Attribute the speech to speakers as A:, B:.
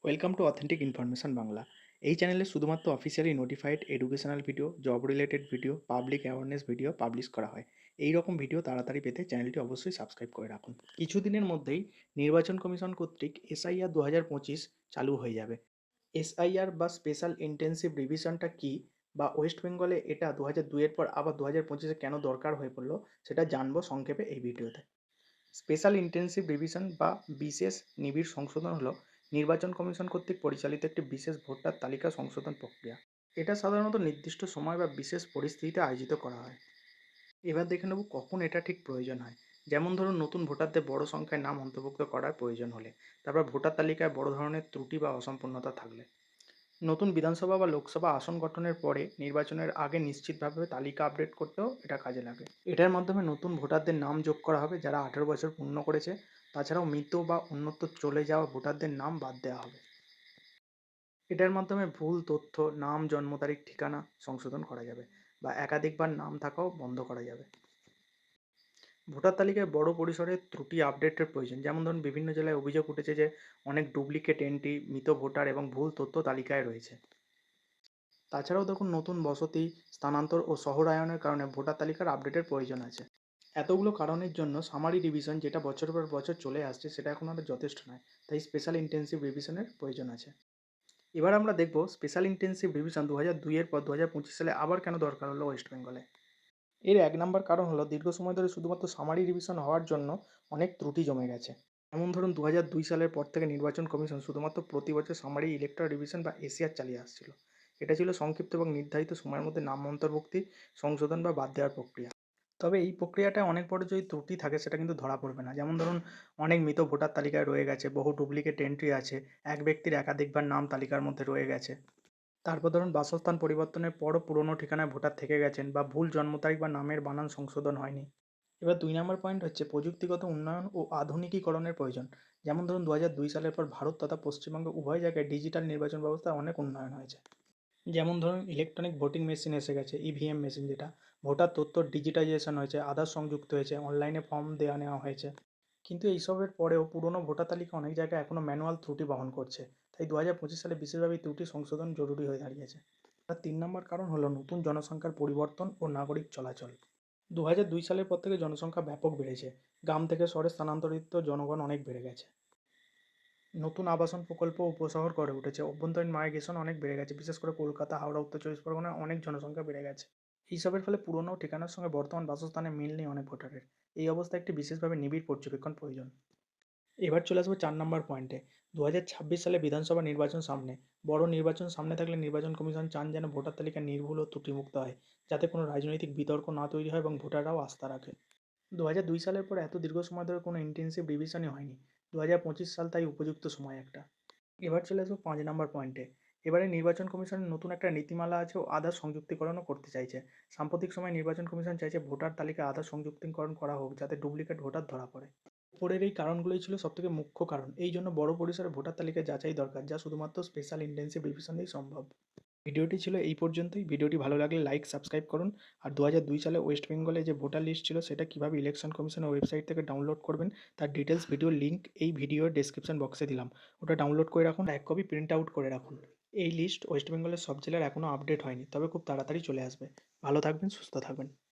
A: Welcome to authentic information Bangla. এই চ্যানেলে শুধুমাত্র officially notified educational video, job related video, public awareness video publish করা হয়। এই রকম ভিডিও তাড়াতাড়ি পেতে চ্যানেলটি অবশ্যই সাবস্ক্রাইব করে রাখুন। কিছুদিনের মধ্যেই নির্বাচন কমিশন কর্তৃক এসআইআর 2025 চালু হয়ে যাবে। এসআইআর বা স্পেশাল ইন্টেন্সিভ রিভিশনটা কী, বা ওয়েস্ট বেঙ্গলে এটা 2002-এর পর আবার 2025-এ কেন দরকার হয়ে পড়লো, সেটা জানবো সংক্ষেপে এই ভিডিওতে। স্পেশাল ইন্টেন্সিভ রিভিশন বা বিশেষ নিবিড় সংশোধন হলো নির্বাচন কমিশন কর্তৃক পরিচালিত একটি বিশেষ ভোটার তালিকা সংশোধন প্রক্রিয়া। এটা সাধারণত নির্দিষ্ট সময় বা বিশেষ পরিস্থিতিতে আয়োজিত করা হয়। এবার দেখে নেব কখন এটা ঠিক প্রয়োজন হয়। যেমন ধরুন, নতুন ভোটারদের বড় সংখ্যায় নাম অন্তর্ভুক্ত করার প্রয়োজন হলে, তারপর ভোটার তালিকায় বড় ধরনের ত্রুটি বা অসম্পূর্ণতা থাকলে, নতুন বিধানসভা বা লোকসভা আসন গঠনের পরে নির্বাচনের আগে নিশ্চিতভাবে তালিকা আপডেট করতেও এটা কাজে লাগে। এটার মাধ্যমে নতুন ভোটারদের নাম যোগ করা হবে যারা 18 বছর পূর্ণ করেছে। তাছাড়াও মৃত বা অন্যত্র চলে যাওয়া ভোটারদের নাম বাদ দেওয়া হবে। এটার মাধ্যমে ভুল তথ্য, নাম, জন্ম তারিখ, ঠিকানা সংশোধন করা যাবে, বা একাধিকবার নাম থাকাও বন্ধ করা যাবে। ভোটার তালিকায় বড় পরিসরে ত্রুটি আপডেটের প্রয়োজন। যেমন ধরুন, বিভিন্ন জেলায় অভিযোগ উঠেছে যে অনেক ডুপ্লিকেট এন্ট্রি, মৃত ভোটার এবং ভুল তথ্য তালিকায় রয়েছে। তাছাড়াও দেখুন, নতুন বসতি, স্থানান্তর ও শহরায়নের কারণে ভোটার তালিকার আপডেটের প্রয়োজন আছে। এতগুলো কারণের জন্য সামারি রিভিশন, যেটা বছর পর বছর চলে আসছে, সেটা এখন আর যথেষ্ট নয়। তাই স্পেশাল ইন্টেন্সিভ রিভিশনের প্রয়োজন আছে। এবার আমরা দেখব স্পেশাল ইন্টেন্সিভ রিভিশন 2002-এর পর 2025 সালে আবার কেন দরকার হলো ওয়েস্ট বেঙ্গলে। এর এক নম্বর কারণ হলো, দীর্ঘ সময় ধরে শুধুমাত্র সামারি রিভিশন হওয়ার জন্য অনেক ত্রুটি জমে গেছে। যেমন ধরুন, 2002 সালের পর থেকে নির্বাচন কমিশন শুধুমাত্র প্রতি বছর সামারি ইলেকট্রাল রিভিশন বা এসিআর চালিয়ে আসছিল। এটা ছিল সংক্ষিপ্ত এবং নির্ধারিত সময়ের মধ্যে নাম অন্তর্ভুক্তি, সংশোধন বা বাদ দেওয়ার প্রক্রিয়া। তবে এই প্রক্রিয়াটায় অনেক বড় যদি ত্রুটি থাকে, সেটা কিন্তু ধরা পড়বে না। যেমন ধরুন, অনেক মৃত ভোটার তালিকায় রয়ে গেছে, বহু ডুপ্লিকেট এন্ট্রি আছে, এক ব্যক্তির একাধিকবার নাম তালিকার মধ্যে রয়ে গেছে। তারপর ধরুন, বাসস্থান পরিবর্তনের পরও পুরনো ঠিকানায় ভোটার থেকে গেছেন, বা ভুল জন্ম তারিখ বা নামের বানান সংশোধন হয়নি। এবার 2 নম্বর পয়েন্ট হচ্ছে প্রযুক্তিগত উন্নয়ন ও আধুনিকীকরণের প্রয়োজন। যেমন ধরুন, 2002 সালের পর ভারত তথা পশ্চিমবঙ্গ উভয় জায়গায় ডিজিটাল নির্বাচন ব্যবস্থায় অনেক উন্নয়ন হয়েছে। যেমন ধরুন, ইলেকট্রনিক ভোটিং মেশিন এসে গেছে, ইভিএম মেশিন যেটা, ভোটার তথ্য ডিজিটাইজেশন হয়েছে, আধার সংযুক্ত হয়েছে, অনলাইনে ফর্ম দেওয়া নেওয়া হয়েছে। কিন্তু এইসবের পরেও পুরনো ভোটার তালিকা অনেক জায়গায় এখনও ম্যানুয়াল ত্রুটি বহন করছে। তাই 2025 সালে বিশেষভাবে এই ত্রুটি সংশোধন জরুরি হয়ে দাঁড়িয়েছে। আর 3 নম্বর কারণ হলো নতুন জনসংখ্যার পরিবর্তন ও নাগরিক চলাচল। 2002 সালের পর থেকে জনসংখ্যা ব্যাপক বেড়েছে। গ্রাম থেকে শহরে স্থানান্তরিত জনগণ অনেক বেড়ে গেছে। নতুন আবাসন প্রকল্প উপশহর গড়ে উঠেছে। অভ্যন্তরীণ মাইগ্রেশন অনেক বেড়ে গেছে, বিশেষ করে কলকাতা, হাওড়া, উত্তর চব্বিশ পরগনায় অনেক জনসংখ্যা বেড়ে গেছে। এইসবের ফলে পুরনো ঠিকানার সঙ্গে বর্তমান বাসস্থানে মিল নেই অনেক ভোটারের। এই অবস্থায় একটি বিশেষভাবে নিবিড় পর্যবেক্ষণ প্রয়োজন। এবার চলে আসবো 4 নম্বর পয়েন্টে। 2026 সালে বিধানসভা নির্বাচন সামনে। বড় নির্বাচন সামনে থাকলে নির্বাচন কমিশন চান যেন ভোটার তালিকা নির্ভুল ও ত্রুটিমুক্ত হয়, যাতে কোনো রাজনৈতিক বিতর্ক না তৈরি হয় এবং ভোটাররাও আস্থা রাখে। 2002 সালের পর এত দীর্ঘ সময় ধরে কোনো ইন্টেন্সিভ রিভিশনই হয়নি। 2025 সাল তাই উপযুক্ত সময় একটা। এবার চলে আসবো 5 নম্বর পয়েন্টে। এবারে নির্বাচন কমিশনের নতুন একটা নীতিমালা আছে ও আধার সংযুক্তিকরণও করতে চাইছে। সাম্প্রতিক সময়ে নির্বাচন কমিশন চাইছে ভোটার তালিকায় আধার সংযুক্তিকরণ করা হোক, যাতে ডুপ্লিকেট ভোটার ধরা পড়ে। উপরের এই কারণগুলোই ছিল সবথেকে মুখ্য কারণ। এই জন্য বড় পরিসরে ভোটার তালিকা যাচাই দরকার, যা শুধুমাত্র স্পেশাল ইন্টেন্সিভ রিভিশনেই সম্ভব। ভিডিওটি ছিল এই পর্যন্তই। ভিডিওটি ভালো লাগলে লাইক, সাবস্ক্রাইব করুন। আর 2002 সালে ওয়েস্ট বেঙ্গলে যে ভোটার লিস্ট ছিল, সেটা কীভাবে ইলেকশন কমিশনের ওয়েবসাইট থেকে ডাউনলোড করবেন, তার ডিটেলস ভিডিওর লিঙ্ক এই ভিডিওর ডেসক্রিপশন বক্সে দিলাম। ওটা ডাউনলোড করে রাখুন, এক কপি প্রিন্ট আউট করে রাখুন। এই লিস্ট ওয়েস্ট বেঙ্গলের সব জেলার এখনও আপডেট হয়নি, তবে খুব তাড়াতাড়ি চলে আসবে। ভালো থাকবেন, সুস্থ থাকবেন।